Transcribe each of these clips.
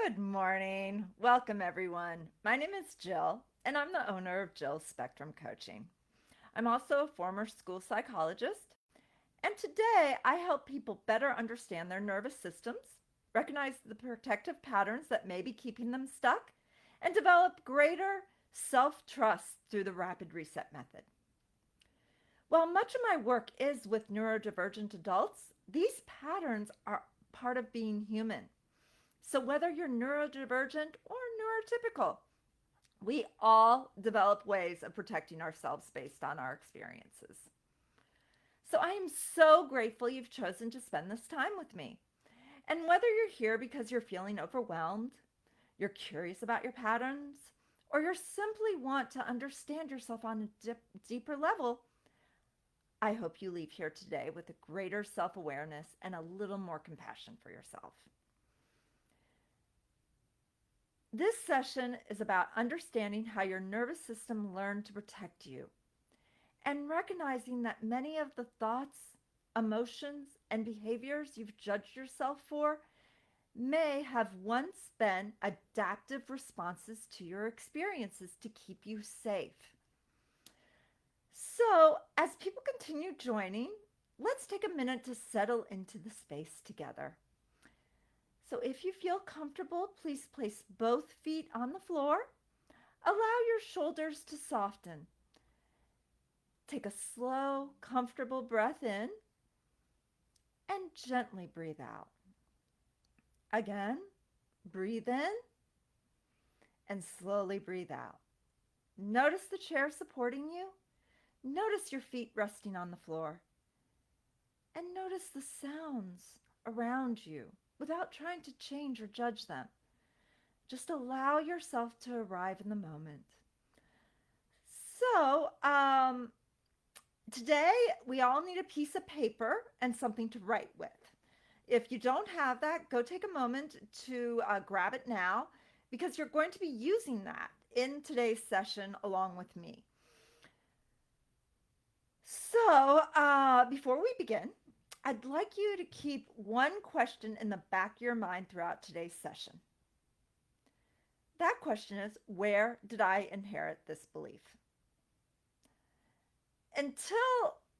Good morning. Welcome, everyone. My name is Jill, and I'm the owner of Jill's Spectrum Coaching. I'm also a former school psychologist, and today I help people better understand their nervous systems, recognize the protective patterns that may be keeping them stuck, and develop greater self trust through the rapid reset method. While much of my work is with neurodivergent adults, these patterns are part of being human. So, whether you're neurodivergent or neurotypical, we all develop ways of protecting ourselves based on our experiences. So, I am so grateful you've chosen to spend this time with me. And whether you're here because you're feeling overwhelmed, you're curious about your patterns, or you simply want to understand yourself on a deeper level, I hope you leave here today with a greater self awareness and a little more compassion for yourself. This session is about understanding how your nervous system learned to protect you and recognizing that many of the thoughts, emotions, and behaviors you've judged yourself for may have once been adaptive responses to your experiences to keep you safe. So, as people continue joining, let's take a minute to settle into the space together. So, if you feel comfortable, please place both feet on the floor. Allow your shoulders to soften. Take a slow, comfortable breath in and gently breathe out. Again, breathe in and slowly breathe out. Notice the chair supporting you. Notice your feet resting on the floor. And notice the sounds around you without trying to change or judge them. Just allow yourself to arrive in the moment. So, today we all need a piece of paper and something to write with. If you don't have that, go take a moment to grab it now because you're going to be using that in today's session along with me. So, before we begin, I'd like you to keep one question in the back of your mind throughout today's session. That question is, where did I inherit this belief? Until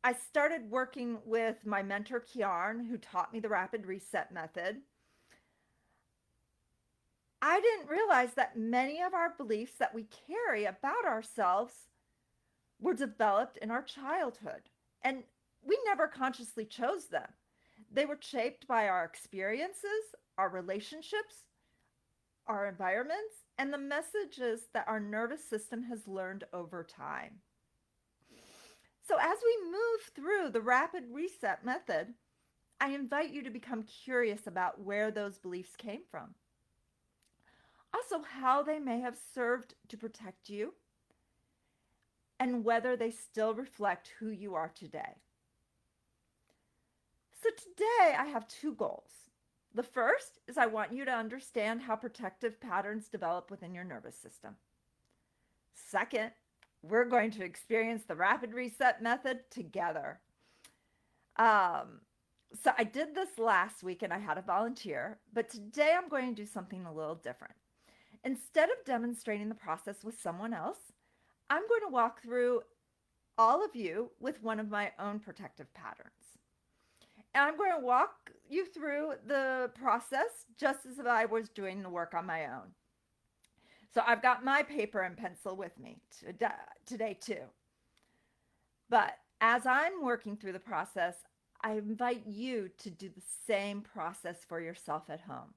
I started working with my mentor, Kiarn, who taught me the rapid reset method, I didn't realize that many of our beliefs that we carry about ourselves were developed in our childhood. And we never consciously chose them. They were shaped by our experiences, our relationships, our environments, and the messages that our nervous system has learned over time. So, as we move through the rapid reset method, I invite you to become curious about where those beliefs came from. Also, how they may have served to protect you, and whether they still reflect who you are today. So, today I have two goals. The first is I want you to understand how protective patterns develop within your nervous system. Second, we're going to experience the rapid reset method together. So I did this last week and I had a volunteer, but today I'm going to do something a little different. Instead of demonstrating the process with someone else, I'm going to walk through all of you with one of my own protective patterns. And I'm going to walk you through the process just as if I was doing the work on my own. So I've got my paper and pencil with me today too. But as I'm working through the process, I invite you to do the same process for yourself at home.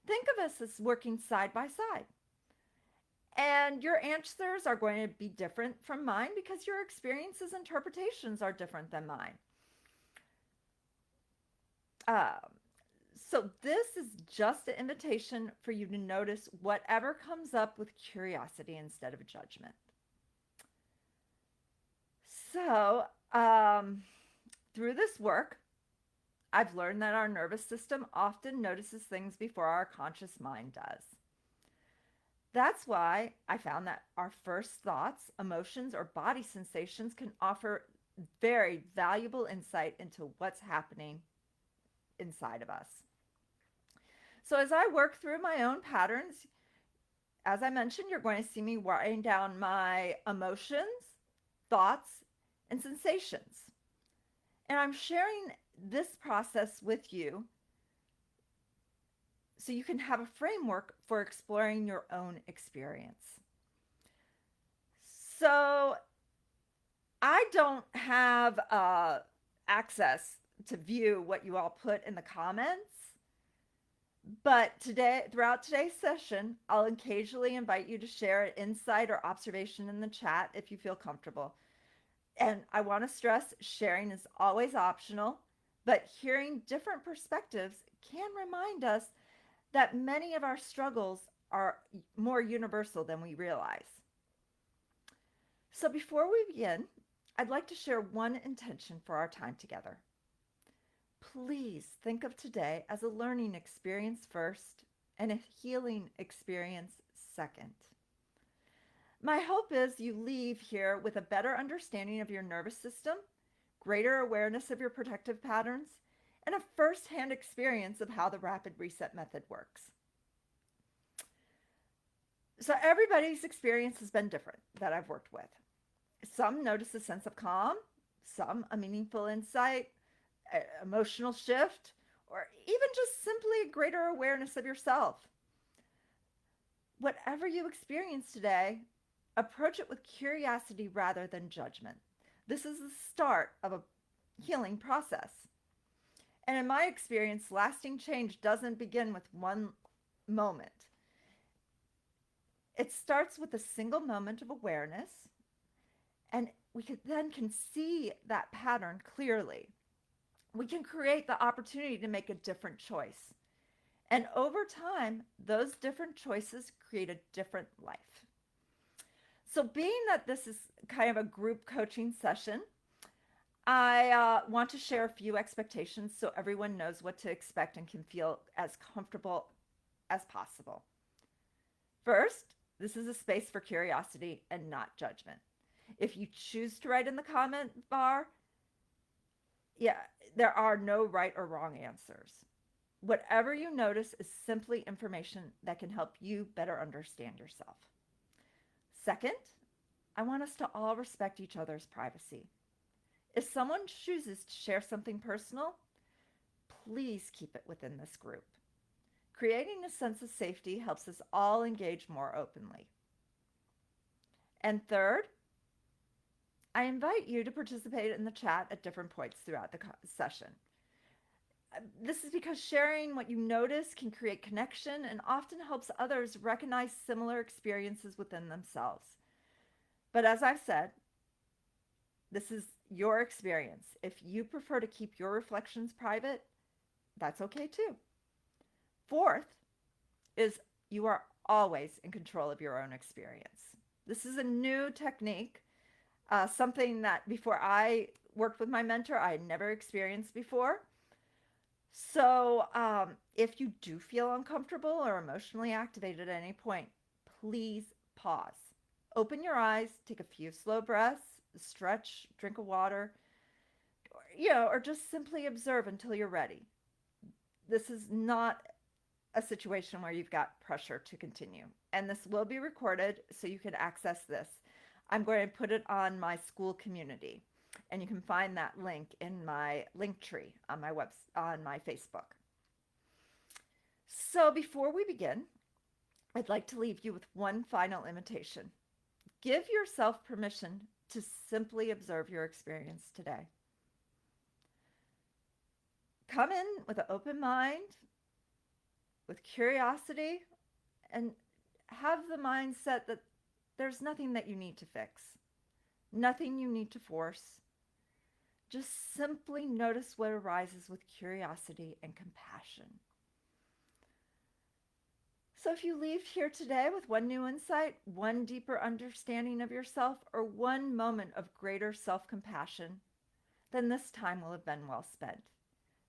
Think of us as working side by side. And your answers are going to be different from mine because your experiences and interpretations are different than mine. So this is just an invitation for you to notice whatever comes up with curiosity instead of judgment. So, through this work, I've learned that our nervous system often notices things before our conscious mind does. That's why I found that our first thoughts, emotions, or body sensations can offer very valuable insight into what's happening inside of us. So as I work through my own patterns, as I mentioned, you're going to see me writing down my emotions, thoughts, and sensations. And I'm sharing this process with you so you can have a framework for exploring your own experience. So I don't have access to view what you all put in the comments, but throughout today's session, I'll occasionally invite you to share an insight or observation in the chat if you feel comfortable. And I want to stress sharing is always optional, but hearing different perspectives can remind us that many of our struggles are more universal than we realize. So before we begin, I'd like to share one intention for our time together. Please think of today as a learning experience first and a healing experience second. My hope is you leave here with a better understanding of your nervous system, greater awareness of your protective patterns, and a first-hand experience of how the rapid reset method works. So everybody's experience has been different that I've worked with. Some notice a sense of calm, some a meaningful insight, emotional shift, or even just simply a greater awareness of yourself. Whatever you experience today, approach it with curiosity rather than judgment. This is the start of a healing process. And in my experience, lasting change doesn't begin with one moment. It starts with a single moment of awareness, and we then can see that pattern clearly. We can create the opportunity to make a different choice. And over time, those different choices create a different life. So being that this is kind of a group coaching session, I want to share a few expectations so everyone knows what to expect and can feel as comfortable as possible. First, this is a space for curiosity and not judgment. If you choose to write in the comment bar, there are no right or wrong answers. Whatever you notice is simply information that can help you better understand yourself. Second, I want us to all respect each other's privacy. If someone chooses to share something personal, please keep it within this group. Creating a sense of safety helps us all engage more openly. And third, I invite you to participate in the chat at different points throughout the session. This is because sharing what you notice can create connection and often helps others recognize similar experiences within themselves. But as I've said, this is your experience. If you prefer to keep your reflections private, that's okay too. Fourth is you are always in control of your own experience. This is a new technique, something that before I worked with my mentor, I had never experienced before. So if you do feel uncomfortable or emotionally activated at any point, please pause. Open your eyes, take a few slow breaths, stretch, drink of water, or just simply observe until you're ready. This is not a situation where you've got pressure to continue. And this will be recorded so you can access this. I'm going to put it on my school community, and you can find that link in my link tree on my Facebook. So before we begin, I'd like to leave you with one final invitation. Give yourself permission to simply observe your experience today. Come in with an open mind, with curiosity, and have the mindset that there's nothing that you need to fix, nothing you need to force. Just simply notice what arises with curiosity and compassion. So if you leave here today with one new insight, one deeper understanding of yourself, or one moment of greater self-compassion, then this time will have been well spent.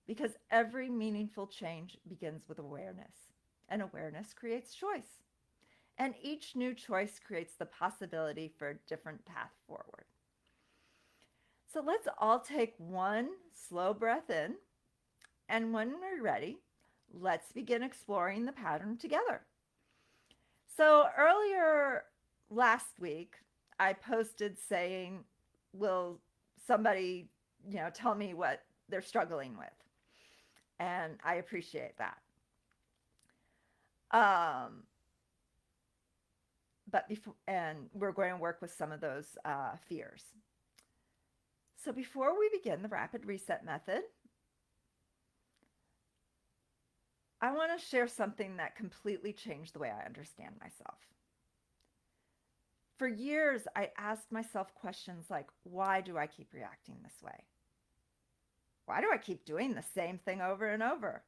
Because every meaningful change begins with awareness, and awareness creates choice. And each new choice creates the possibility for a different path forward. So let's all take one slow breath in, and when we're ready, let's begin exploring the pattern together. So earlier last week, I posted saying, will somebody, tell me what they're struggling with? And I appreciate that. But before, and we're going to work with some of those fears. So before we begin the rapid reset method, I want to share something that completely changed the way I understand myself. For years, I asked myself questions like, why do I keep reacting this way? Why do I keep doing the same thing over and over?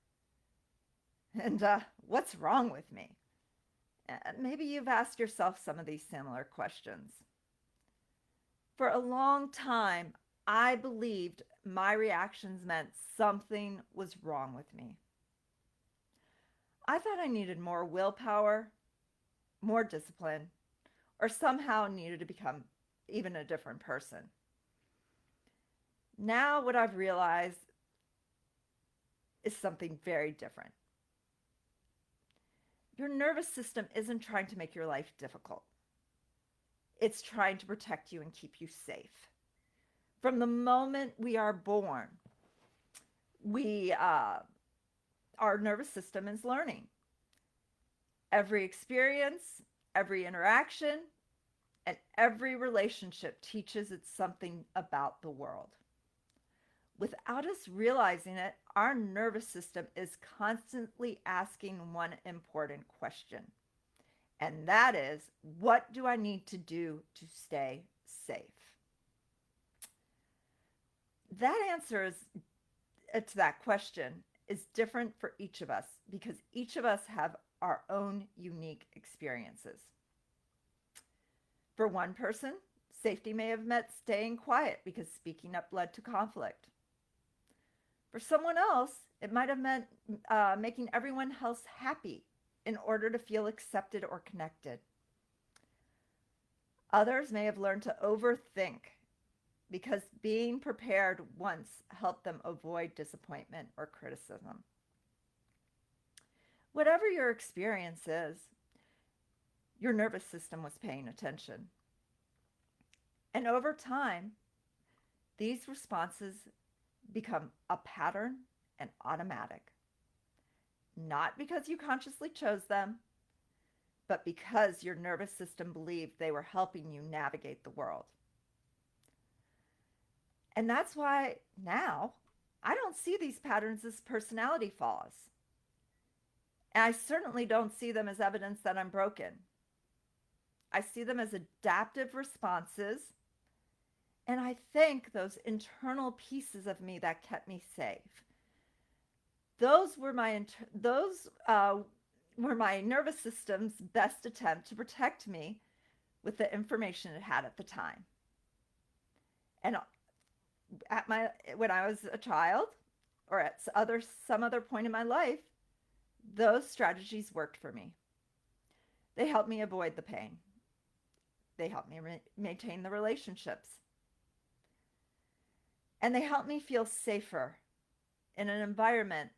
And what's wrong with me? Maybe you've asked yourself some of these similar questions. For a long time, I believed my reactions meant something was wrong with me. I thought I needed more willpower, more discipline, or somehow needed to become even a different person. Now, what I've realized is something very different. Your nervous system isn't trying to make your life difficult. It's trying to protect you and keep you safe. From the moment we are born, our nervous system is learning. Every experience, every interaction, and every relationship teaches it something about the world. Without us realizing it, our nervous system is constantly asking one important question. And that is, what do I need to do to stay safe? That answer to that question is different for each of us because each of us have our own unique experiences. For one person, safety may have meant staying quiet because speaking up led to conflict. For someone else, it might have meant making everyone else happy in order to feel accepted or connected. Others may have learned to overthink because being prepared once helped them avoid disappointment or criticism. Whatever your experience is, your nervous system was paying attention. And over time, these responses become a pattern and automatic. Not because you consciously chose them, but because your nervous system believed they were helping you navigate the world. And that's why now I don't see these patterns as personality flaws. And I certainly don't see them as evidence that I'm broken. I see them as adaptive responses. And I thank those internal pieces of me that kept me safe. Those were my nervous system's best attempt to protect me with the information it had at the time. And when I was a child, or at some other point in my life, those strategies worked for me. They helped me avoid the pain. They helped me maintain the relationships. And they helped me feel safer in an environment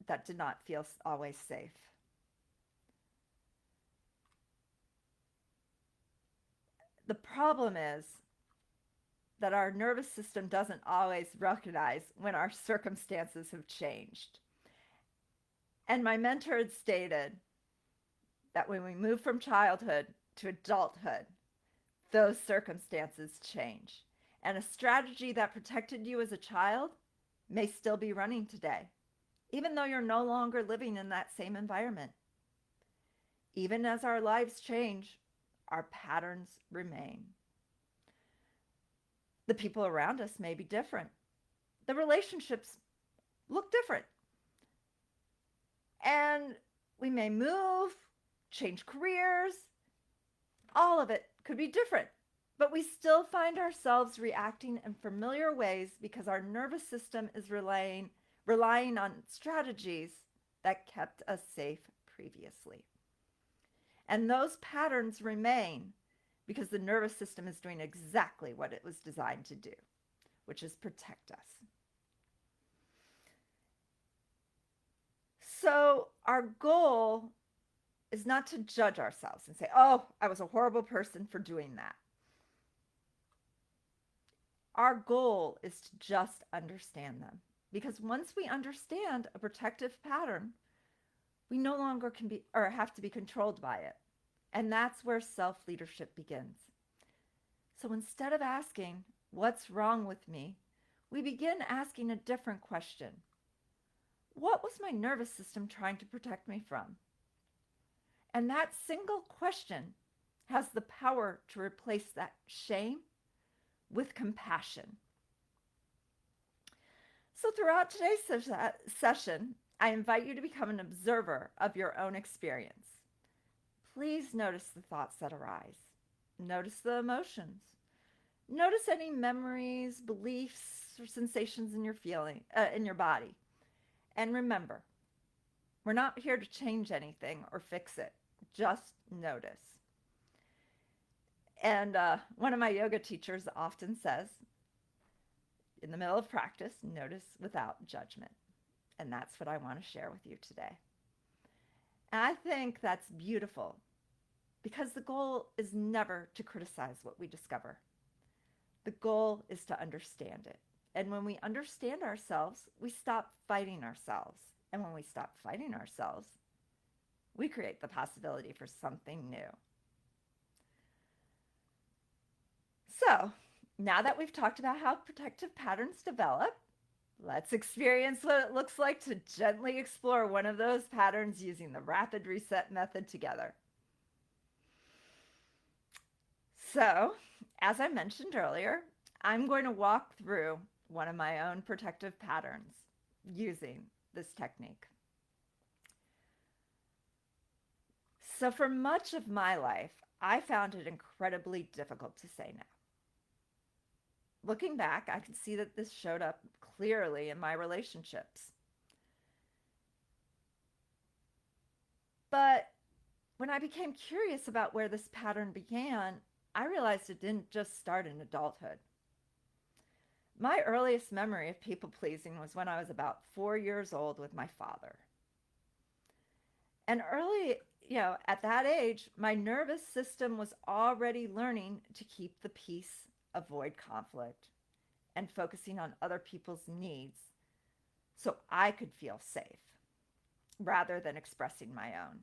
that did not feel always safe. The problem is that our nervous system doesn't always recognize when our circumstances have changed. And my mentor had stated that when we move from childhood to adulthood, those circumstances change. And a strategy that protected you as a child may still be running today, even though you're no longer living in that same environment. Even as our lives change, our patterns remain. The people around us may be different. The relationships look different. And we may move, change careers. All of it could be different. But we still find ourselves reacting in familiar ways because our nervous system is relying on strategies that kept us safe previously. And those patterns remain because the nervous system is doing exactly what it was designed to do, which is protect us. So, our goal is not to judge ourselves and say, oh, I was a horrible person for doing that. Our goal is to just understand them. Because once we understand a protective pattern, we no longer can be or have to be controlled by it. And that's where self leadership begins. So instead of asking, what's wrong with me? We begin asking a different question. What was my nervous system trying to protect me from? And that single question has the power to replace that shame with compassion. So, throughout today's session, I invite you to become an observer of your own experience. Please notice the thoughts that arise, notice the emotions, notice any memories, beliefs, or sensations in your body. And remember, we're not here to change anything or fix it. Just notice. And one of my yoga teachers often says, in the middle of practice, notice without judgment. And that's what I want to share with you today. And I think that's beautiful because the goal is never to criticize what we discover. The goal is to understand it. And when we understand ourselves, we stop fighting ourselves. And when we stop fighting ourselves, we create the possibility for something new. So, now that we've talked about how protective patterns develop, let's experience what it looks like to gently explore one of those patterns using the rapid reset method together. So, as I mentioned earlier, I'm going to walk through one of my own protective patterns using this technique. So, for much of my life, I found it incredibly difficult to say no. Looking back, I can see that this showed up clearly in my relationships. But when I became curious about where this pattern began, I realized it didn't just start in adulthood. My earliest memory of people pleasing was when I was about 4 years old with my father. And at that age, my nervous system was already learning to keep the peace, avoid conflict, and focusing on other people's needs so I could feel safe rather than expressing my own.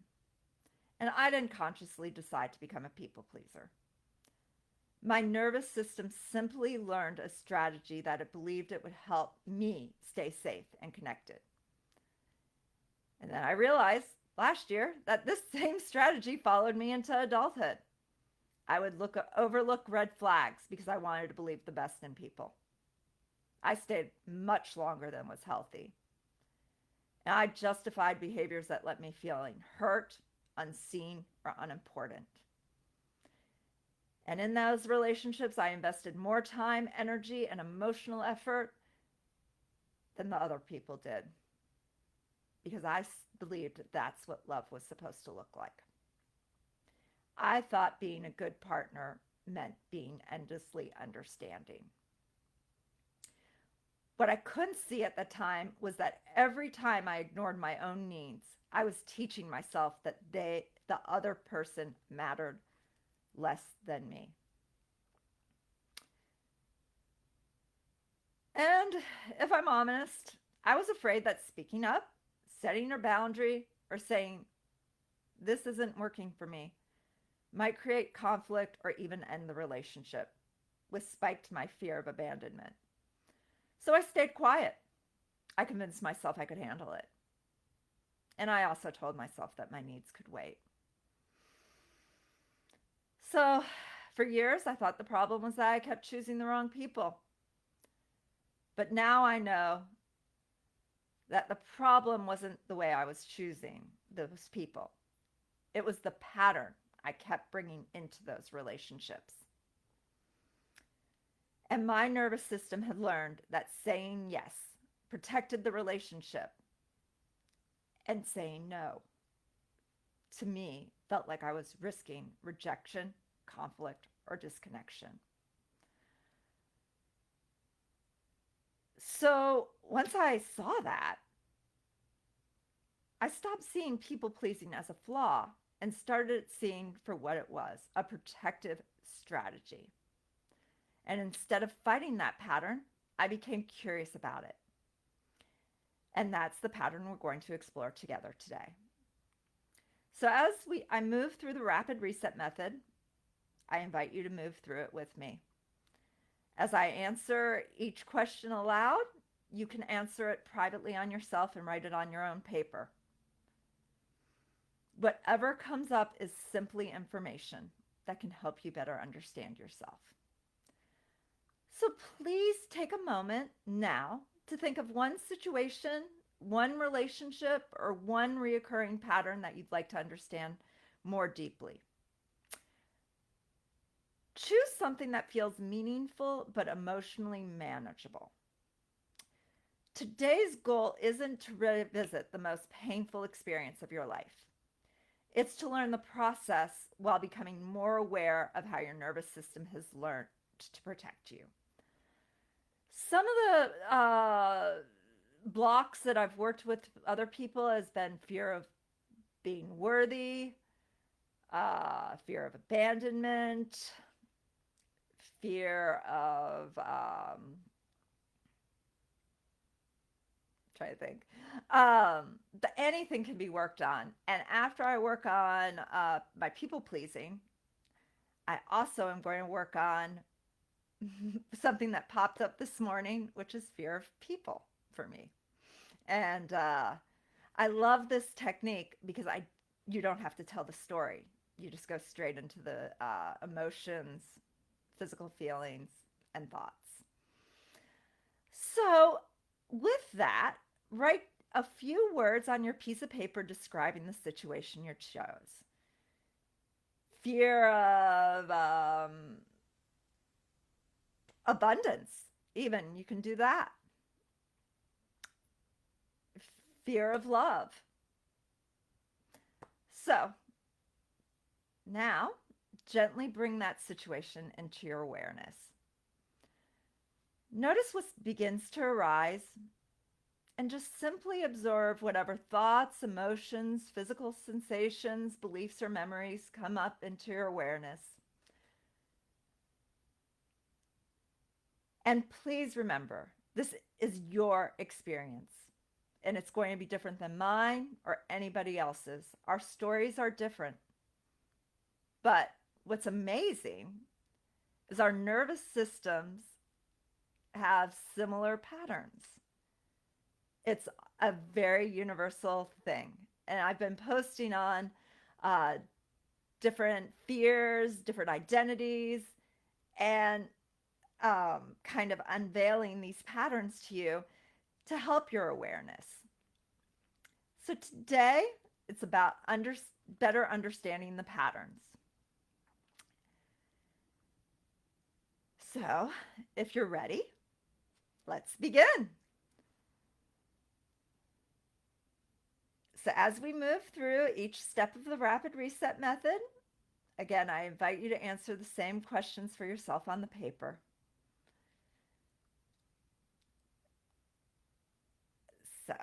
And I didn't consciously decide to become a people pleaser. My nervous system simply learned a strategy that it believed it would help me stay safe and connected. And then I realized last year that this same strategy followed me into adulthood. I would overlook red flags because I wanted to believe the best in people. I stayed much longer than was healthy. And I justified behaviors that left me feeling hurt, unseen, or unimportant. And in those relationships, I invested more time, energy, and emotional effort than the other people did because I believed that's what love was supposed to look like. I thought being a good partner meant being endlessly understanding. What I couldn't see at the time was that every time I ignored my own needs, I was teaching myself that the other person mattered less than me. And if I'm honest, I was afraid that speaking up, setting a boundary, or saying, this isn't working for me, might create conflict or even end the relationship, which spiked my fear of abandonment. So I stayed quiet. I convinced myself I could handle it. And I also told myself that my needs could wait. So for years, I thought the problem was that I kept choosing the wrong people. But now I know that the problem wasn't the way I was choosing those people. It was the pattern I kept bringing into those relationships. And my nervous system had learned that saying yes protected the relationship, and saying no to me felt like I was risking rejection, conflict, or disconnection. So once I saw that, I stopped seeing people pleasing as a flaw and started seeing for what it was, a protective strategy. And instead of fighting that pattern, I became curious about it. And that's the pattern we're going to explore together today. So as I move through the rapid reset method, I invite you to move through it with me. As I answer each question aloud, you can answer it privately on yourself and write it on your own paper. Whatever comes up is simply information that can help you better understand yourself. So please take a moment now to think of one situation, one relationship, or one reoccurring pattern that you'd like to understand more deeply. Choose something that feels meaningful but emotionally manageable. Today's goal isn't to revisit the most painful experience of your life. It's to learn the process while becoming more aware of how your nervous system has learned to protect you. Some of the blocks that I've worked with other people has been fear of being worthy, fear of abandonment, fear of try to think. Anything can be worked on. And after I work on my people pleasing, I also am going to work on something that popped up this morning, which is fear of people for me. And I love this technique because you don't have to tell the story. You just go straight into the emotions, physical feelings, and thoughts. So with that, write a few words on your piece of paper describing the situation you chose. Fear of abundance, even, you can do that. Fear of love. So now gently bring that situation into your awareness. Notice what begins to arise and just simply observe whatever thoughts, emotions, physical sensations, beliefs, or memories come up into your awareness. And please remember, this is your experience, and it's going to be different than mine or anybody else's. Our stories are different. But what's amazing is our nervous systems have similar patterns. It's a very universal thing. And I've been posting on different fears, different identities, and kind of unveiling these patterns to you to help your awareness. So today, it's about better understanding the patterns. So if you're ready, let's begin. So as we move through each step of the rapid reset method, again, I invite you to answer the same questions for yourself on the paper. So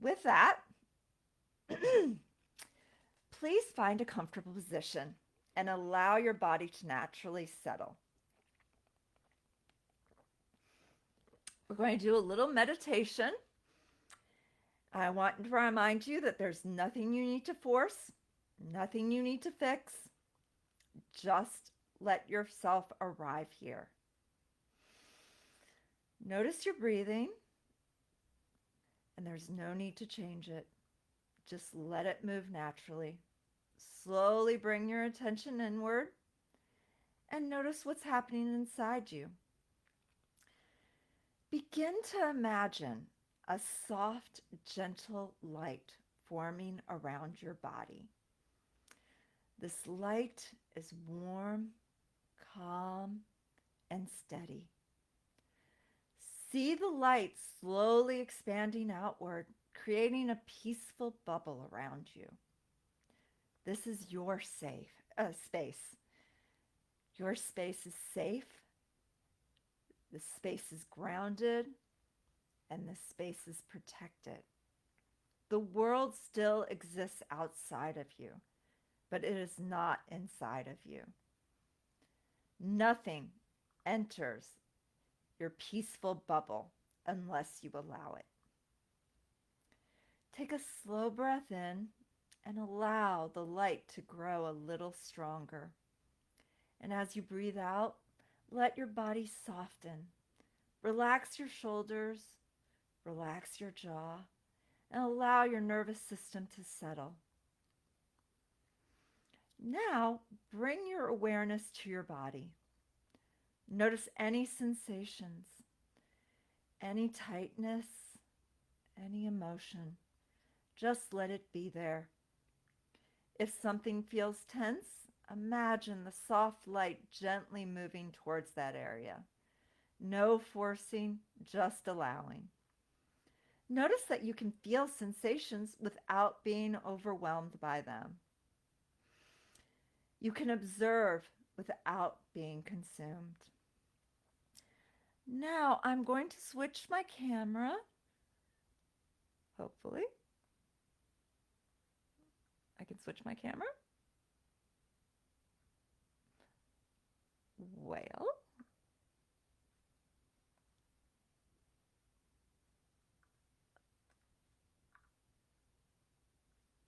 with that, please find a comfortable position and allow your body to naturally settle. We're going to do a little meditation. I want to remind you that there's nothing you need to force, nothing you need to fix. Just let yourself arrive here. Notice your breathing, and there's no need to change it. Just let it move naturally. Slowly bring your attention inward and notice what's happening inside you. Begin to imagine a soft, gentle light forming around your body. This light is warm, calm, and steady. See the light slowly expanding outward, creating a peaceful bubble around you. This is your space. Your space is safe. The space is grounded. and this space is protected. The world still exists outside of you, but it is not inside of you. Nothing enters your peaceful bubble unless you allow it. Take a slow breath in and allow the light to grow a little stronger. And as you breathe out, let your body soften. Relax your shoulders, relax your jaw, and allow your nervous system to settle. Now, bring your awareness to your body. Notice any sensations, any tightness, any emotion. Just let it be there. If something feels tense, imagine the soft light gently moving towards that area. No forcing, just allowing. Notice that you can feel sensations without being overwhelmed by them. You can observe without being consumed. Now I'm going to switch my camera. Hopefully, I can switch my camera. Well,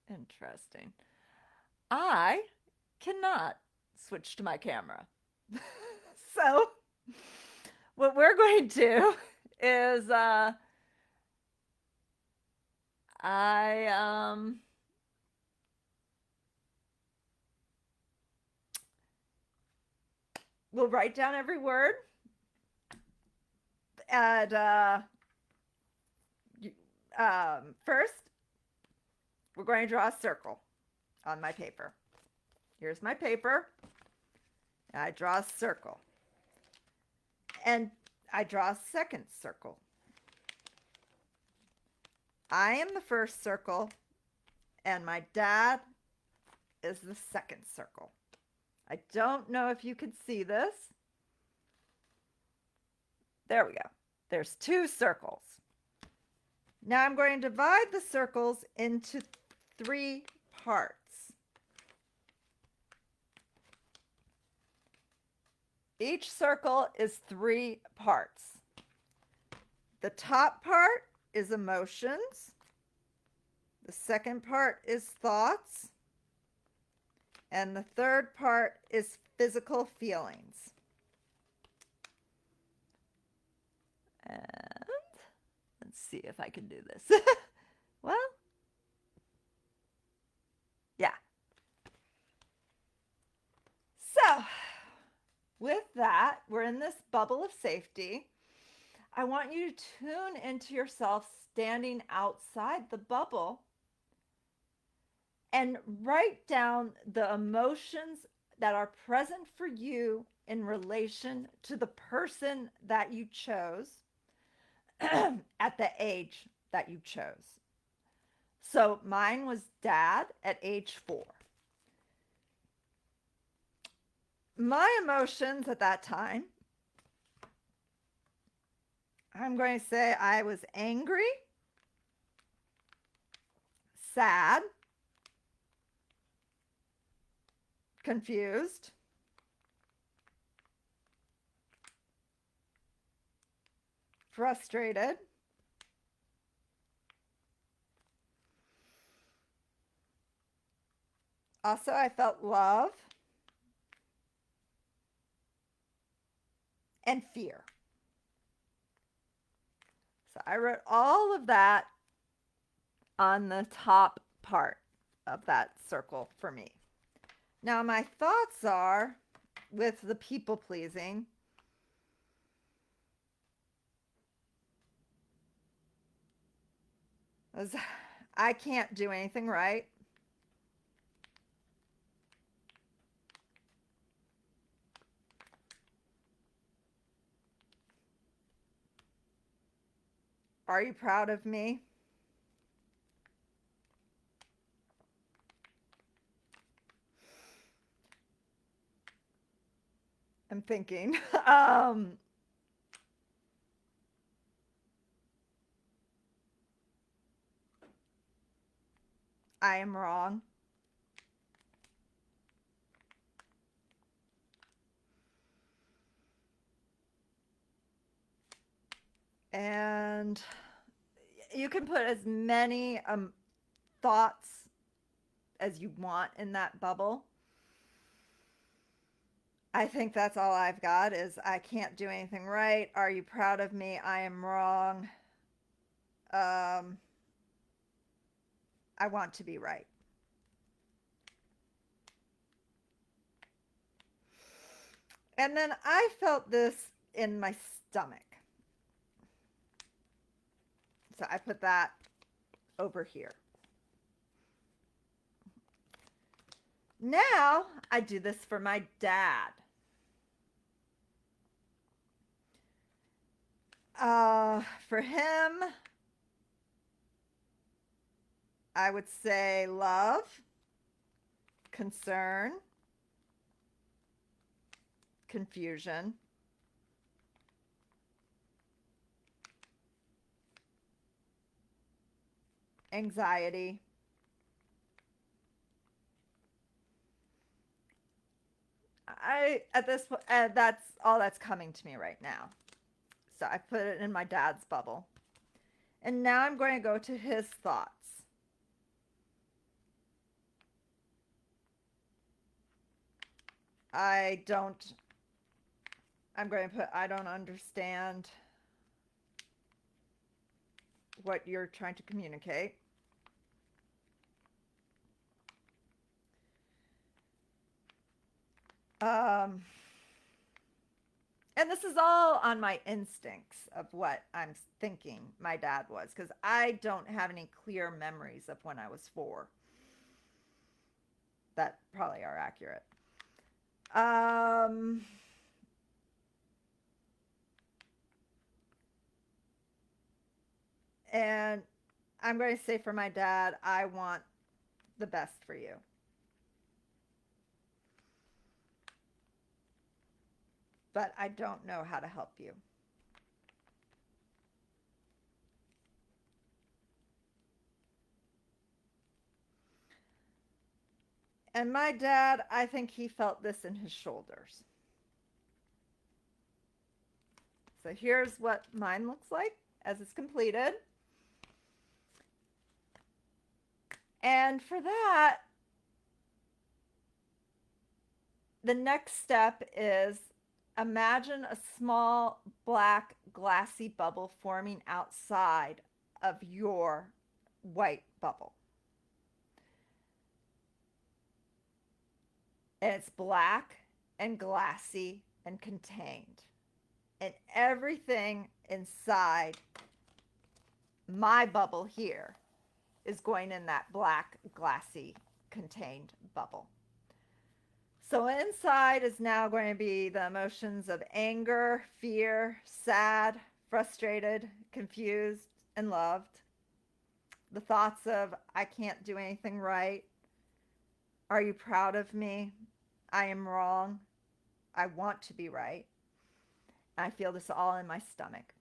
interesting. I cannot switch to my camera. So what we're going to do is I will write down every word, and first we're going to draw a circle on my paper. Here's my paper. I draw a circle. And I draw a second circle. I am the first circle, and my dad is the second circle. I don't know if you could see this. There we go. There's 2 circles. Now I'm going to divide the circles into 3 parts. Each circle is 3 parts. The top part is emotions. The second part is thoughts. And the third part is physical feelings. And let's see if I can do this. Well, yeah. So, with that, we're in this bubble of safety. I want you to tune into yourself standing outside the bubble and write down the emotions that are present for you in relation to the person that you chose at the age that you chose. So mine was dad at age 4. My emotions at that time, I'm going to say I was angry, sad, confused, frustrated, also I felt love and fear. So I wrote all of that on the top part of that circle for me. Now my thoughts are with the people pleasing. I can't do anything right. Are you proud of me? I'm thinking. I am wrong. And you can put as many thoughts as you want in that bubble. I think that's all I've got is I can't do anything right. Are you proud of me? I am wrong. Um, I want to be right. And then I felt this in my stomach. So I put that over here. Now I do this for my dad. For him, I would say love, concern, confusion, anxiety, that's all that's coming to me right now. So I put it in my dad's bubble. And now I'm going to go to his thoughts. I don't I'm going to put I don't understand what you're trying to communicate. Um and this is all on my instincts of what I'm thinking my dad was, because I don't have any clear memories of when I was 4 that probably are accurate. Um, and I'm going to say for my dad, I want the best for you. But I don't know how to help you. And my dad, I think he felt this in his shoulders. So here's what mine looks like as it's completed. And for that, the next step is imagine a small black glassy bubble forming outside of your white bubble. And it's black and glassy and contained. And everything inside my bubble here is going in that black, glassy, contained bubble. So inside is now going to be the emotions of anger, fear, sad, frustrated, confused, and loved. The thoughts of, I can't do anything right. Are you proud of me? I am wrong. I want to be right. I feel this all in my stomach.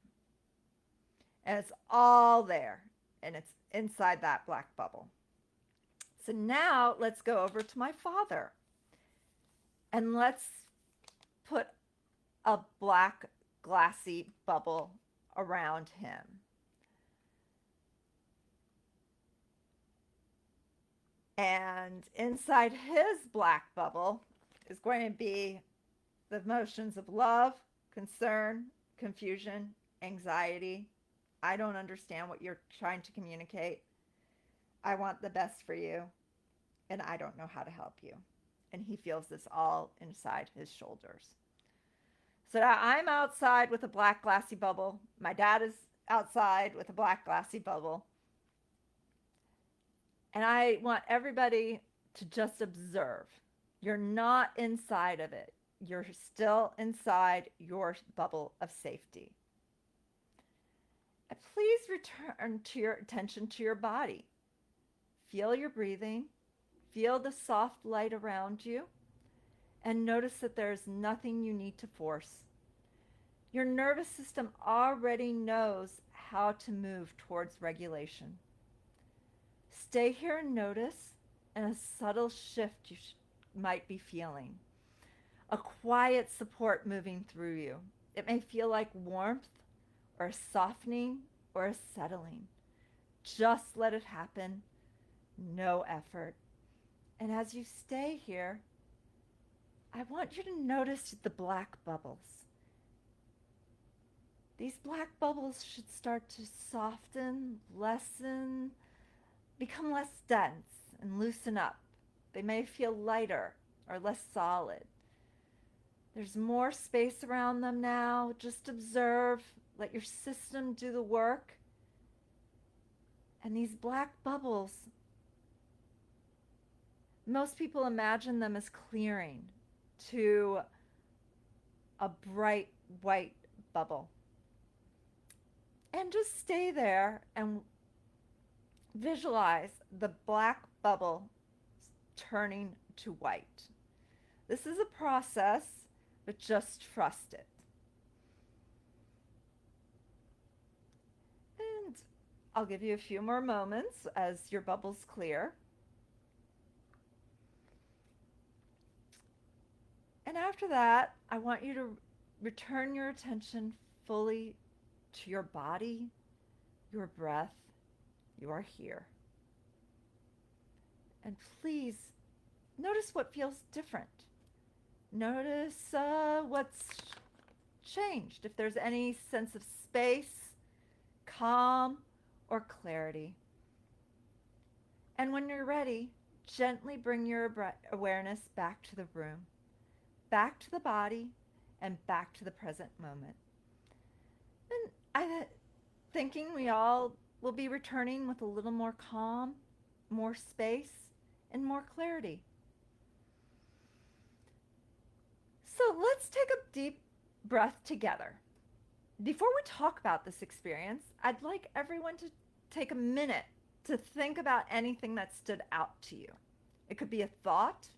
And it's all there. And it's inside that black bubble. So now let's go over to my father. And let's put a black glassy bubble around him. And inside his black bubble is going to be the emotions of love, concern, confusion, anxiety. I don't understand what you're trying to communicate. I want the best for you, and I don't know how to help you. And he feels this all inside his shoulders. So now I'm outside with a black glassy bubble. My dad is outside with a black glassy bubble. And I want everybody to just observe. You're not inside of it. You're still inside your bubble of safety. And please return to your attention to your body. Feel your breathing. Feel the soft light around you. And notice that there's nothing you need to force. Your nervous system already knows how to move towards regulation. Stay here and notice and a subtle shift you might be feeling. A quiet support moving through you. It may feel like warmth or a softening or a settling. Just let it happen. No effort. And as you stay here, I want you to notice the black bubbles. These black bubbles should start to soften, lessen, become less dense, and loosen up. They may feel lighter or less solid. There's more space around them now. Just observe. Let your system do the work. And these black bubbles, most people imagine them as clearing to a bright white bubble. And just stay there and visualize the black bubble turning to white. This is a process, but just trust it. And I'll give you a few more moments as your bubbles clear. And after that, I want you to return your attention fully to your body, your breath. You are here. And please notice what feels different. Notice what's changed. If there's any sense of space, calm, or clarity. And when you're ready, gently bring your awareness back to the room, back to the body, and back to the present moment. And I'm thinking we all will be returning with a little more calm, more space, and more clarity. So let's take a deep breath together. Before we talk about this experience, I'd like everyone to take a minute to think about anything that stood out to you. It could be a thought,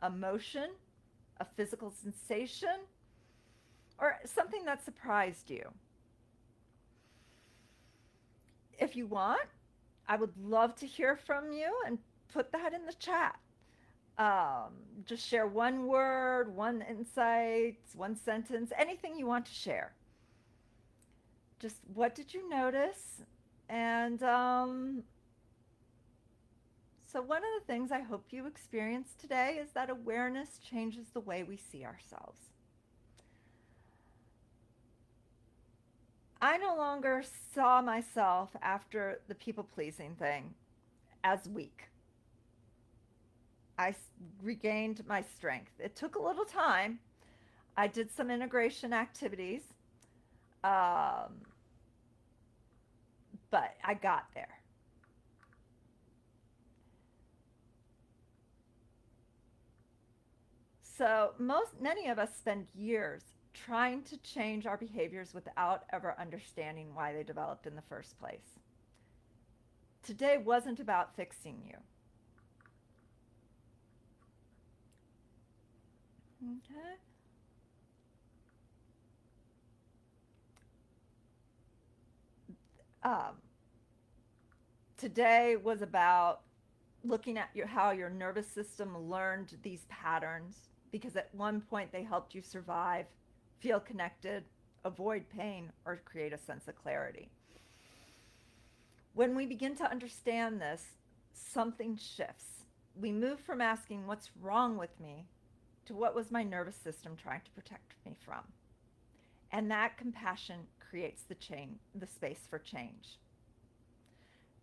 emotion, a physical sensation, or something that surprised you. If you want, I would love to hear from you and put that in the chat. Just share one word, one insight, one sentence, anything you want to share. Just what did you notice? And so one of the things I hope you experience today is that awareness changes the way we see ourselves. I no longer saw myself after the people-pleasing thing as weak. I regained my strength. It took a little time. I did some integration activities, but I got there. So many of us spend years trying to change our behaviors without ever understanding why they developed in the first place. Today wasn't about fixing you. Okay. Today was about looking at how your nervous system learned these patterns, because at one point they helped you survive, feel connected, avoid pain, or create a sense of clarity. When we begin to understand this, something shifts. We move from asking what's wrong with me to what was my nervous system trying to protect me from. And that compassion creates the space for change.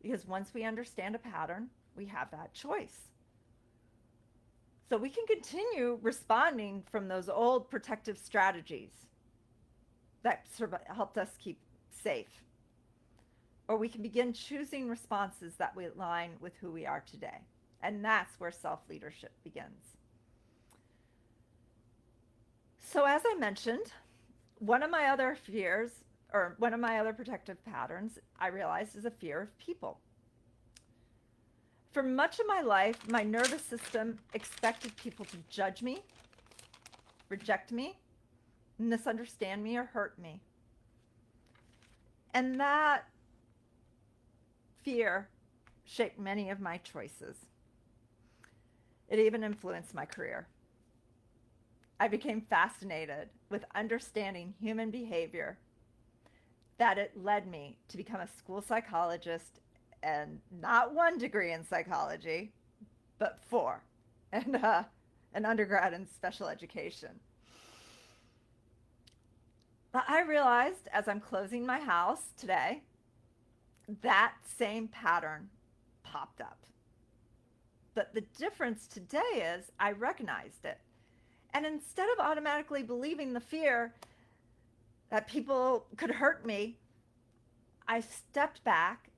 Because once we understand a pattern, we have that choice. So we can continue responding from those old protective strategies that helped us keep safe. Or we can begin choosing responses that we align with who we are today. And that's where self-leadership begins. So as I mentioned, one of my other protective patterns I realized is a fear of people. For much of my life, my nervous system expected people to judge me, reject me, misunderstand me, or hurt me. And that fear shaped many of my choices. It even influenced my career. I became fascinated with understanding human behavior, that it led me to become a school psychologist, and not one degree in psychology, but four, and an undergrad in special education. I realized as I'm closing my house today, that same pattern popped up. But the difference today is I recognized it. And instead of automatically believing the fear that people could hurt me, I stepped back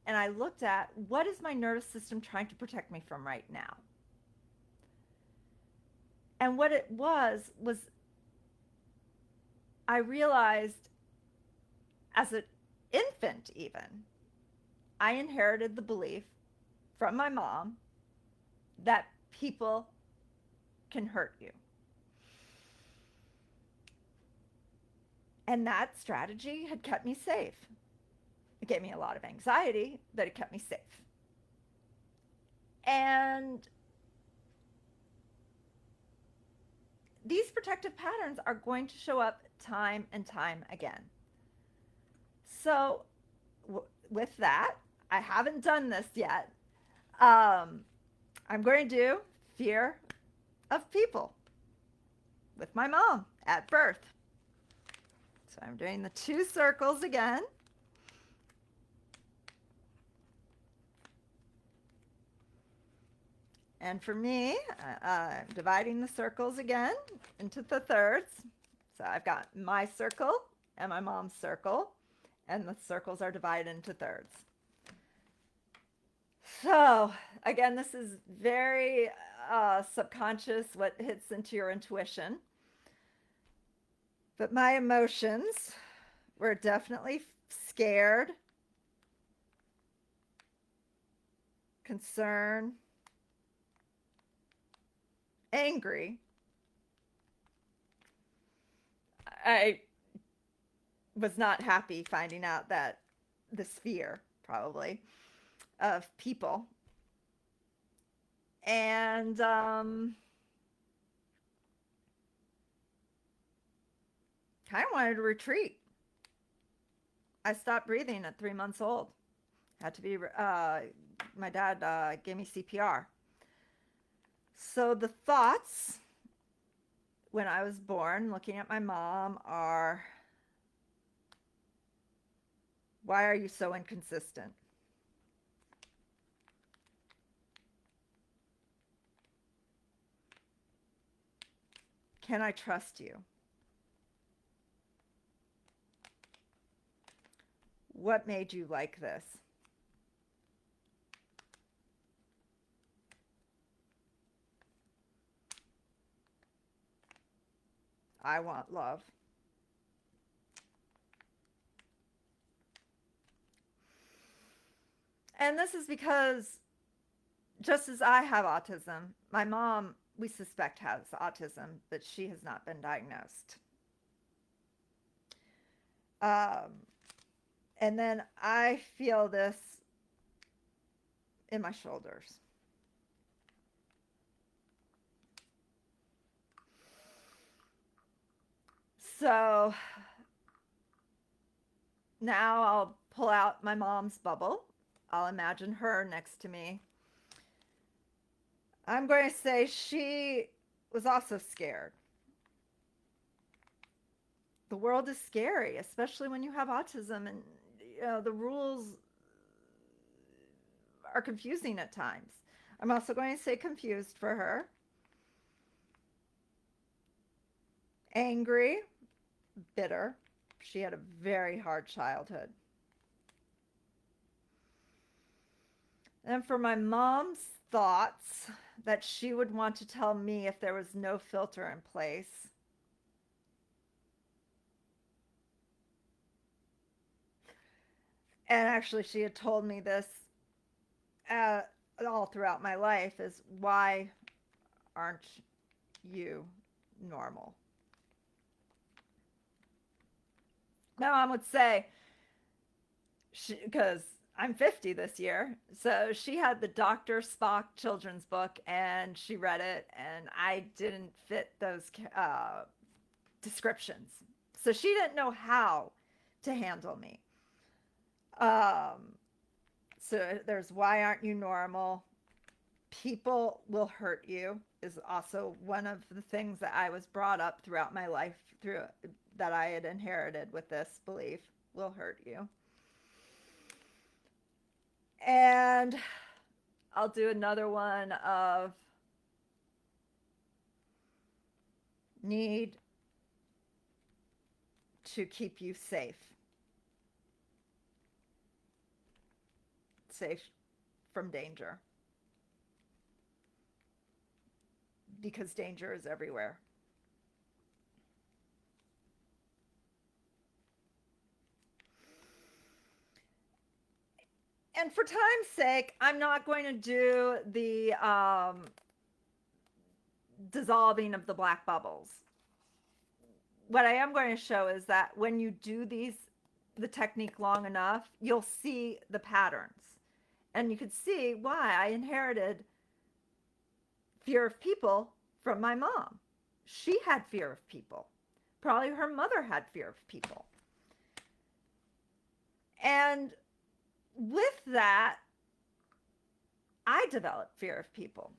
and I looked at, what is my nervous system trying to protect me from right now? And what it was I realized as an infant, even, I inherited the belief from my mom that people can hurt you. And that strategy had kept me safe. It gave me a lot of anxiety, but it kept me safe. And these protective patterns are going to show up time and time again. So with that, I haven't done this yet. I'm going to do fear of people with my mom at birth. So I'm doing the 2 circles again. And for me, I'm dividing the circles again into the thirds. So I've got my circle and my mom's circle, and the circles are divided into thirds. So again, this is very subconscious, what hits into your intuition. But my emotions were definitely scared, concern, angry. I was not happy finding out that this fear, probably, of people. And kind of wanted to retreat. I stopped breathing at 3 months old. Had to be, my dad gave me CPR. So the thoughts when I was born, looking at my mom, are, why are you so inconsistent? Can I trust you? What made you like this? I want love. And this is because just as I have autism, my mom, we suspect, has autism, but she has not been diagnosed. And then I feel this in my shoulders. So now I'll pull out my mom's bubble. I'll imagine her next to me. I'm going to say she was also scared. The world is scary, especially when you have autism, and the rules are confusing at times. I'm also going to say confused for her. Angry, bitter. She had a very hard childhood. And for my mom's thoughts, that she would want to tell me if there was no filter in place. And actually, she had told me this all throughout my life, is, why aren't you normal? My mom would say, because I'm 50 this year. So she had the Dr. Spock children's book and she read it, and I didn't fit those descriptions. So she didn't know how to handle me. Um, so there's Why Aren't You Normal? People will hurt you is also one of the things that I was brought up throughout my life through that I had inherited with this belief will hurt you. And I'll do another one of need to keep you safe. Safe from danger. Because danger is everywhere. And for time's sake, I'm not going to do the dissolving of the black bubbles. What I am going to show is that when you do the technique long enough, you'll see the patterns. And you can see why I inherited fear of people from my mom. She had fear of people. Probably her mother had fear of people. And with that, I developed fear of people.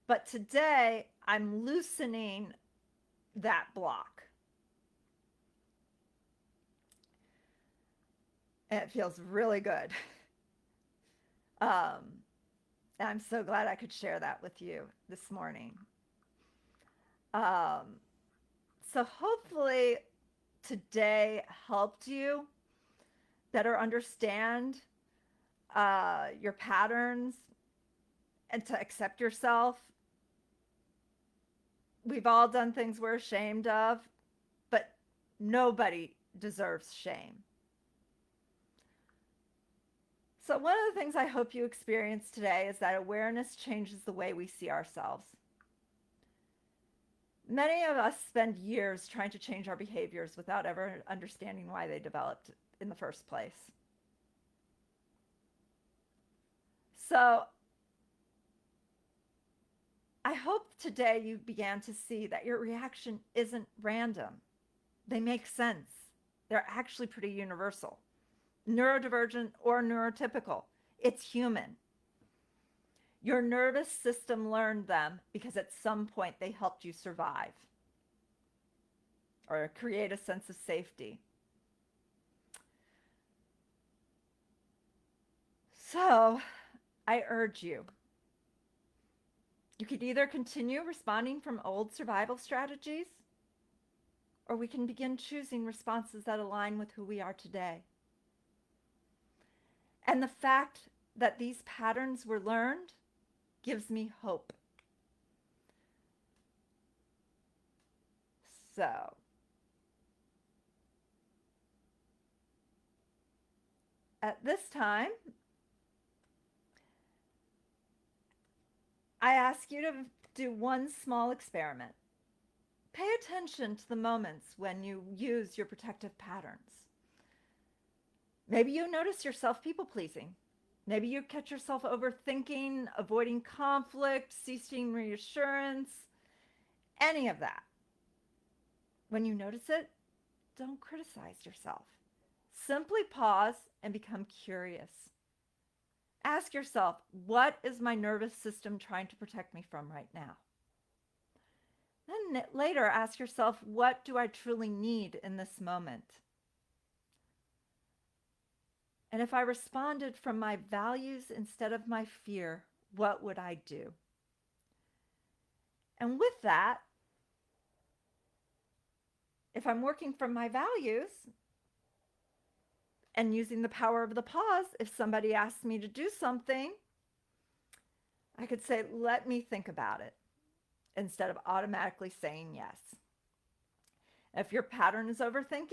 But today, I'm loosening that block. And it feels really good. I'm so glad I could share that with you this morning. So hopefully today helped you better understand your patterns and to accept yourself. We've all done things we're ashamed of, but nobody deserves shame. So one of the things I hope you experience today is that awareness changes the way we see ourselves. Many of us spend years trying to change our behaviors without ever understanding why they developed in the first place. So I hope today you began to see that your reaction isn't random. They make sense. They're actually pretty universal. Neurodivergent or neurotypical. It's human. Your nervous system learned them because at some point they helped you survive or create a sense of safety. So I urge you, you could either continue responding from old survival strategies, or we can begin choosing responses that align with who we are today. And the fact that these patterns were learned gives me hope. So, at this time, I ask you to do one small experiment. Pay attention to the moments when you use your protective patterns. Maybe you notice yourself people-pleasing. Maybe you catch yourself overthinking, avoiding conflict, seeking reassurance, any of that. When you notice it, don't criticize yourself. Simply pause and become curious. Ask yourself, what is my nervous system trying to protect me from right now? Then later ask yourself, what do I truly need in this moment? And if I responded from my values instead of my fear, what would I do? And with that, if I'm working from my values and using the power of the pause, if somebody asks me to do something, I could say, let me think about it, instead of automatically saying yes. If your pattern is overthinking,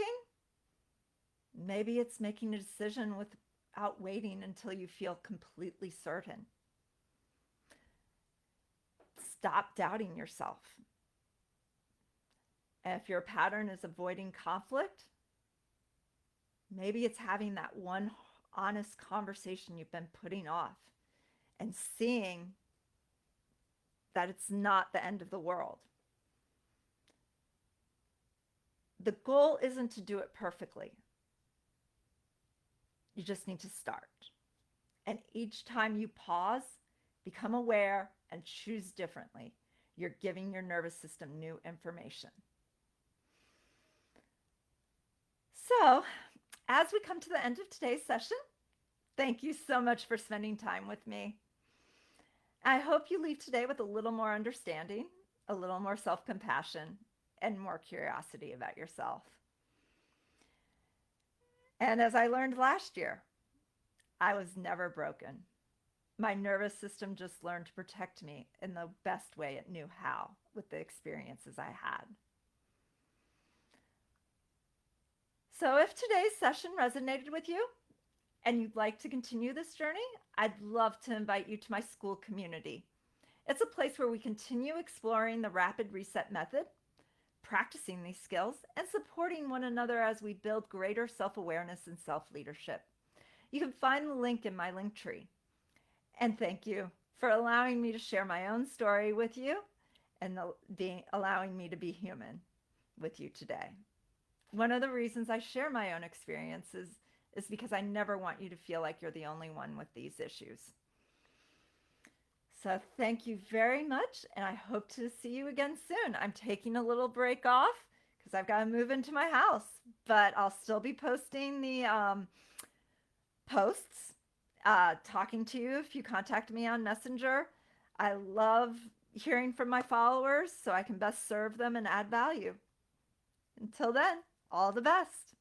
maybe it's making a decision without waiting until you feel completely certain. Stop doubting yourself. And if your pattern is avoiding conflict, maybe it's having that one honest conversation you've been putting off and seeing that it's not the end of the world. The goal isn't to do it perfectly. You just need to start. And each time you pause, become aware, and choose differently, you're giving your nervous system new information. So, as we come to the end of today's session, thank you so much for spending time with me. I hope you leave today with a little more understanding, a little more self-compassion, and more curiosity about yourself. And as I learned last year, I was never broken. My nervous system just learned to protect me in the best way it knew how with the experiences I had. So if today's session resonated with you and you'd like to continue this journey, I'd love to invite you to my school community. It's a place where we continue exploring the rapid reset method, practicing these skills, and supporting one another as we build greater self-awareness and self-leadership. You can find the link in my link tree. And thank you for allowing me to share my own story with you and allowing me to be human with you today. One of the reasons I share my own experiences is because I never want you to feel like you're the only one with these issues. So thank you very much, and I hope to see you again soon. I'm taking a little break off because I've got to move into my house, but I'll still be posting the posts, talking to you if you contact me on Messenger. I love hearing from my followers so I can best serve them and add value. Until then, all the best.